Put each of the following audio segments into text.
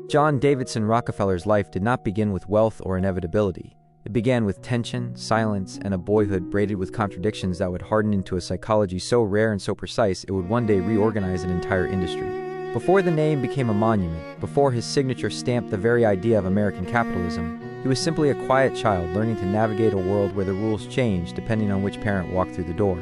John Davidson Rockefeller's life did not begin with wealth or inevitability. It began with tension, silence, and a boyhood braided with contradictions that would harden into a psychology so rare and so precise it would one day reorganize an entire industry. Before the name became a monument, before his signature stamped the very idea of American capitalism, he was simply a quiet child learning to navigate a world where the rules changed depending on which parent walked through the door.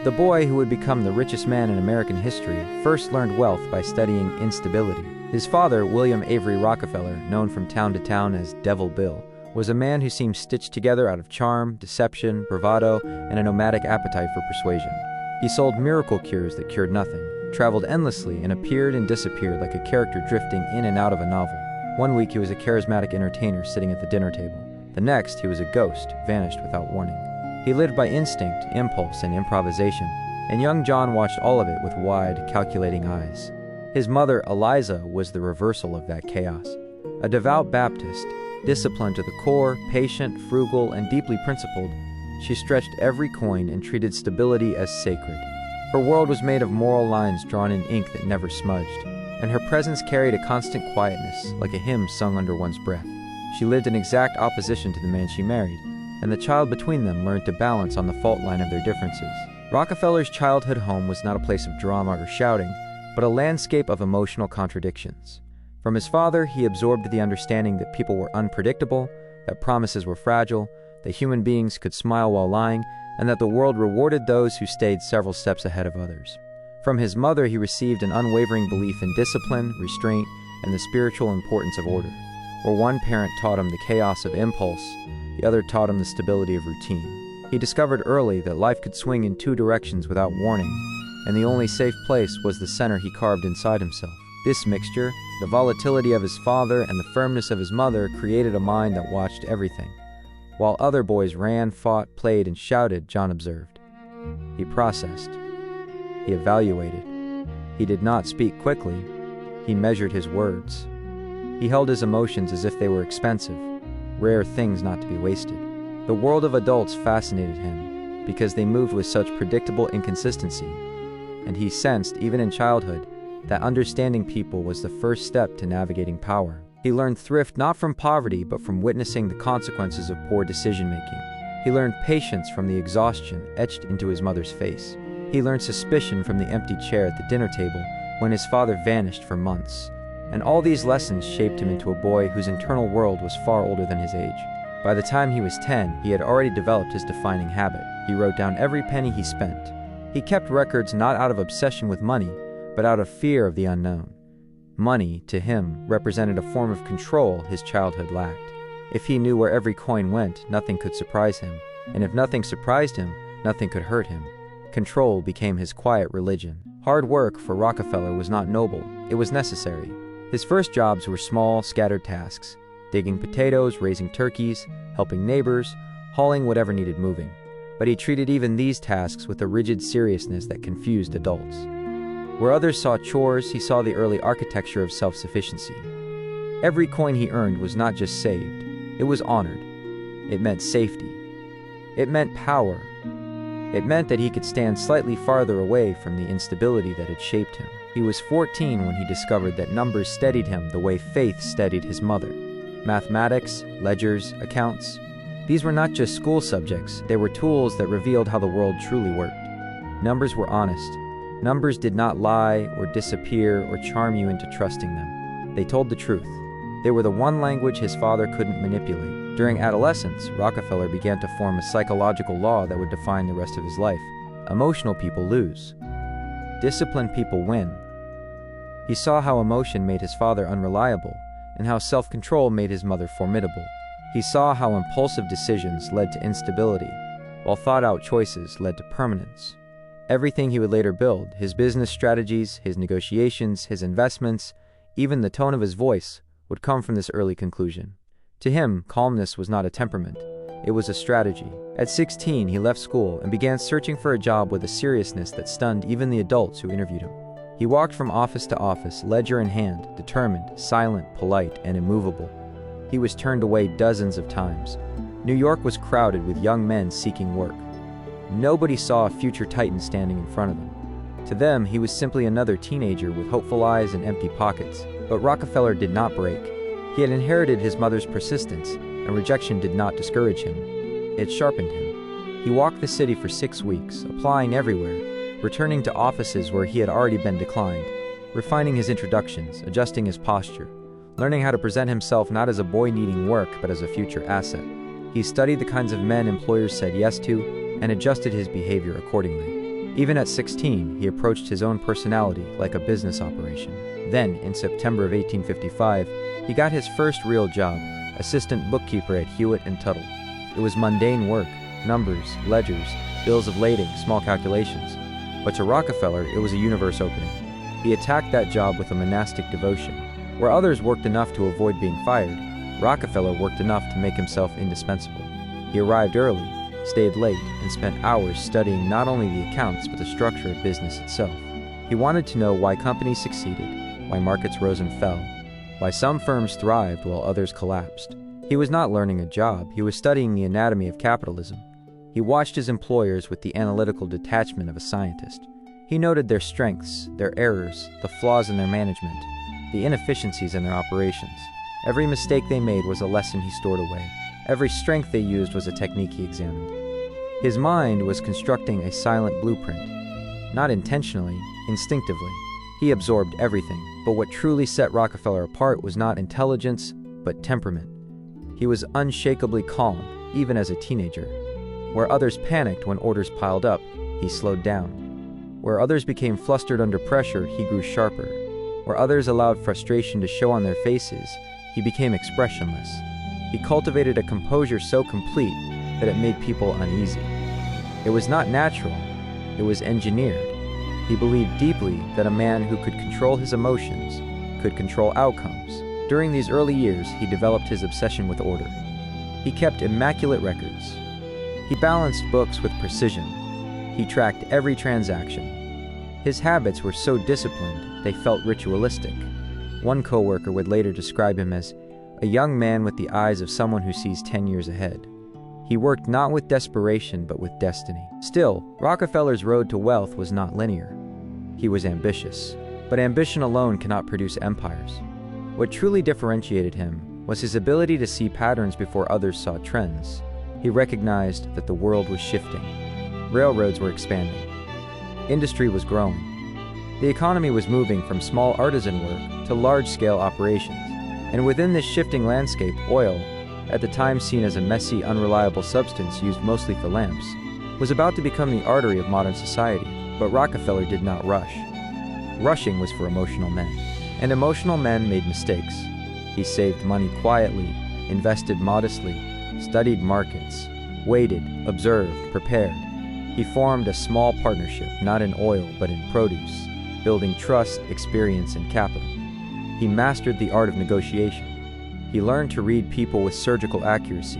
The boy who would become the richest man in American history first learned wealth by studying instability. His father, William Avery Rockefeller, known from town to town as Devil Bill, was a man who seemed stitched together out of charm, deception, bravado, and a nomadic appetite for persuasion. He sold miracle cures that cured nothing, traveled endlessly, and appeared and disappeared like a character drifting in and out of a novel. One week he was a charismatic entertainer sitting at the dinner table. The next he was a ghost, vanished without warning. He lived by instinct, impulse, and improvisation, and young John watched all of it with wide, calculating eyes. His mother, Eliza, was the reversal of that chaos. A devout Baptist, disciplined to the core, patient, frugal, and deeply principled, she stretched every coin and treated stability as sacred. Her world was made of moral lines drawn in ink that never smudged, and her presence carried a constant quietness, like a hymn sung under one's breath. She lived in exact opposition to the man she married, and the child between them learned to balance on the fault line of their differences. Rockefeller's childhood home was not a place of drama or shouting, but a landscape of emotional contradictions. From his father, he absorbed the understanding that people were unpredictable, that promises were fragile, that human beings could smile while lying, and that the world rewarded those who stayed several steps ahead of others. From his mother, he received an unwavering belief in discipline, restraint, and the spiritual importance of order. Where one parent taught him the chaos of impulse, the other taught him the stability of routine. He discovered early that life could swing in two directions without warning, and the only safe place was the center he carved inside himself. This mixture, the volatility of his father and the firmness of his mother, created a mind that watched everything. While other boys ran, fought, played, and shouted, John observed. He processed. He evaluated. He did not speak quickly. He measured his words. He held his emotions as if they were expensive, rare things not to be wasted. The world of adults fascinated him because they moved with such predictable inconsistency, and he sensed, even in childhood, that understanding people was the first step to navigating power. He learned thrift not from poverty, but from witnessing the consequences of poor decision-making. He learned patience from the exhaustion etched into his mother's face. He learned suspicion from the empty chair at the dinner table when his father vanished for months. And all these lessons shaped him into a boy whose internal world was far older than his age. By the time he was 10, he had already developed his defining habit. He wrote down every penny he spent. He kept records not out of obsession with money, but out of fear of the unknown. Money, to him, represented a form of control his childhood lacked. If he knew where every coin went, nothing could surprise him, and if nothing surprised him, nothing could hurt him. Control became his quiet religion. Hard work for Rockefeller was not noble, it was necessary. His first jobs were small, scattered tasks, digging potatoes, raising turkeys, helping neighbors, hauling whatever needed moving. But he treated even these tasks with a rigid seriousness that confused adults. Where others saw chores, he saw the early architecture of self-sufficiency. Every coin he earned was not just saved, it was honored. It meant safety. It meant power. It meant that he could stand slightly farther away from the instability that had shaped him. He was 14 when he discovered that numbers steadied him the way faith steadied his mother. Mathematics, ledgers, accounts. These were not just school subjects, they were tools that revealed how the world truly worked. Numbers were honest. Numbers did not lie or disappear or charm you into trusting them. They told the truth. They were the one language his father couldn't manipulate. During adolescence, Rockefeller began to form a psychological law that would define the rest of his life. Emotional people lose. Disciplined people win. He saw how emotion made his father unreliable, and how self-control made his mother formidable. He saw how impulsive decisions led to instability, while thought-out choices led to permanence. Everything he would later build, his business strategies, his negotiations, his investments, even the tone of his voice, would come from this early conclusion. To him, calmness was not a temperament, it was a strategy. At 16, he left school and began searching for a job with a seriousness that stunned even the adults who interviewed him. He walked from office to office, ledger in hand, determined, silent, polite, and immovable. He was turned away dozens of times. New York was crowded with young men seeking work. Nobody saw a future titan standing in front of them. To them, he was simply another teenager with hopeful eyes and empty pockets. But Rockefeller did not break. He had inherited his mother's persistence, and rejection did not discourage him. It sharpened him. He walked the city for 6 weeks, applying everywhere, returning to offices where he had already been declined, refining his introductions, adjusting his posture, learning how to present himself not as a boy needing work, but as a future asset. He studied the kinds of men employers said yes to, and adjusted his behavior accordingly. Even at 16, he approached his own personality like a business operation. Then, in September of 1855, he got his first real job, assistant bookkeeper at Hewitt & Tuttle. It was mundane work, numbers, ledgers, bills of lading, small calculations. But to Rockefeller, it was a universe opening. He attacked that job with a monastic devotion. Where others worked enough to avoid being fired, Rockefeller worked enough to make himself indispensable. He arrived early, stayed late, and spent hours studying not only the accounts but the structure of business itself. He wanted to know why companies succeeded, why markets rose and fell, why some firms thrived while others collapsed. He was not learning a job, he was studying the anatomy of capitalism. He watched his employers with the analytical detachment of a scientist. He noted their strengths, their errors, the flaws in their management, the inefficiencies in their operations. Every mistake they made was a lesson he stored away. Every strength they used was a technique he examined. His mind was constructing a silent blueprint. Not intentionally, instinctively. He absorbed everything, but what truly set Rockefeller apart was not intelligence, but temperament. He was unshakably calm, even as a teenager. Where others panicked when orders piled up, he slowed down. Where others became flustered under pressure, he grew sharper. Where others allowed frustration to show on their faces, he became expressionless. He cultivated a composure so complete that it made people uneasy. It was not natural, it was engineered. He believed deeply that a man who could control his emotions could control outcomes. During these early years, he developed his obsession with order. He kept immaculate records. He balanced books with precision. He tracked every transaction. His habits were so disciplined, they felt ritualistic. One coworker would later describe him as a young man with the eyes of someone who sees 10 years ahead. He worked not with desperation, but with destiny. Still, Rockefeller's road to wealth was not linear. He was ambitious, but ambition alone cannot produce empires. What truly differentiated him was his ability to see patterns before others saw trends. He recognized that the world was shifting. Railroads were expanding. Industry was growing. The economy was moving from small artisan work to large-scale operations. And within this shifting landscape, oil, at the time seen as a messy, unreliable substance used mostly for lamps, was about to become the artery of modern society. But Rockefeller did not rush. Rushing was for emotional men. And emotional men made mistakes. He saved money quietly, invested modestly, studied markets, waited, observed, prepared. He formed a small partnership, not in oil, but in produce, building trust, experience, and capital. He mastered the art of negotiation. He learned to read people with surgical accuracy.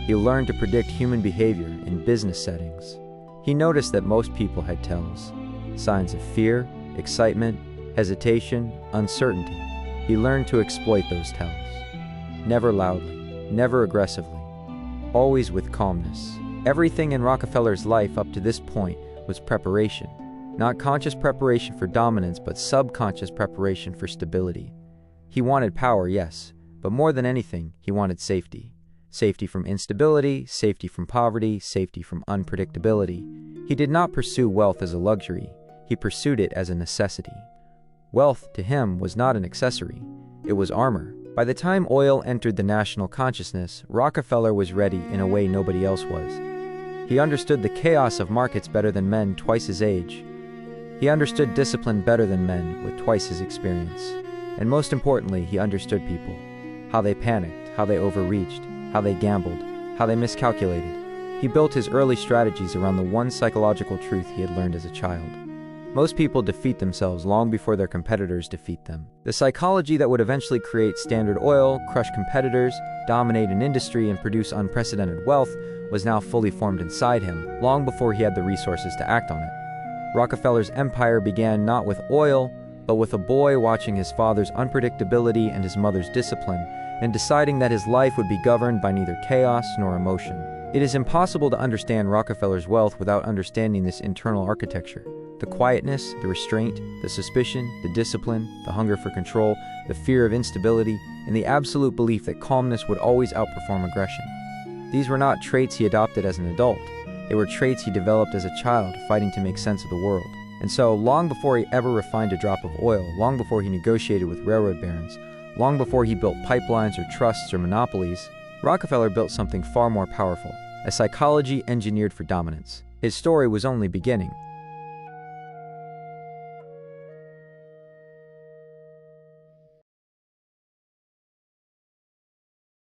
He learned to predict human behavior in business settings. He noticed that most people had tells, signs of fear, excitement, hesitation, uncertainty. He learned to exploit those tells. Never loudly, never aggressively, always with calmness. Everything in Rockefeller's life up to this point was preparation. Not conscious preparation for dominance, but subconscious preparation for stability. He wanted power, yes, but more than anything, he wanted safety. Safety from instability, safety from poverty, safety from unpredictability. He did not pursue wealth as a luxury. He pursued it as a necessity. Wealth, to him, was not an accessory. It was armor. By the time oil entered the national consciousness, Rockefeller was ready in a way nobody else was. He understood the chaos of markets better than men twice his age. He understood discipline better than men with twice his experience. And most importantly, he understood people. How they panicked, how they overreached, how they gambled, how they miscalculated. He built his early strategies around the one psychological truth he had learned as a child. Most people defeat themselves long before their competitors defeat them. The psychology that would eventually create Standard Oil, crush competitors, dominate an industry, and produce unprecedented wealth was now fully formed inside him, long before he had the resources to act on it. Rockefeller's empire began not with oil, but with a boy watching his father's unpredictability and his mother's discipline, and deciding that his life would be governed by neither chaos nor emotion. It is impossible to understand Rockefeller's wealth without understanding this internal architecture. The quietness, the restraint, the suspicion, the discipline, the hunger for control, the fear of instability, and the absolute belief that calmness would always outperform aggression. These were not traits he adopted as an adult. They were traits he developed as a child, fighting to make sense of the world. And so, long before he ever refined a drop of oil, long before he negotiated with railroad barons, long before he built pipelines or trusts or monopolies, Rockefeller built something far more powerful, a psychology engineered for dominance. His story was only beginning.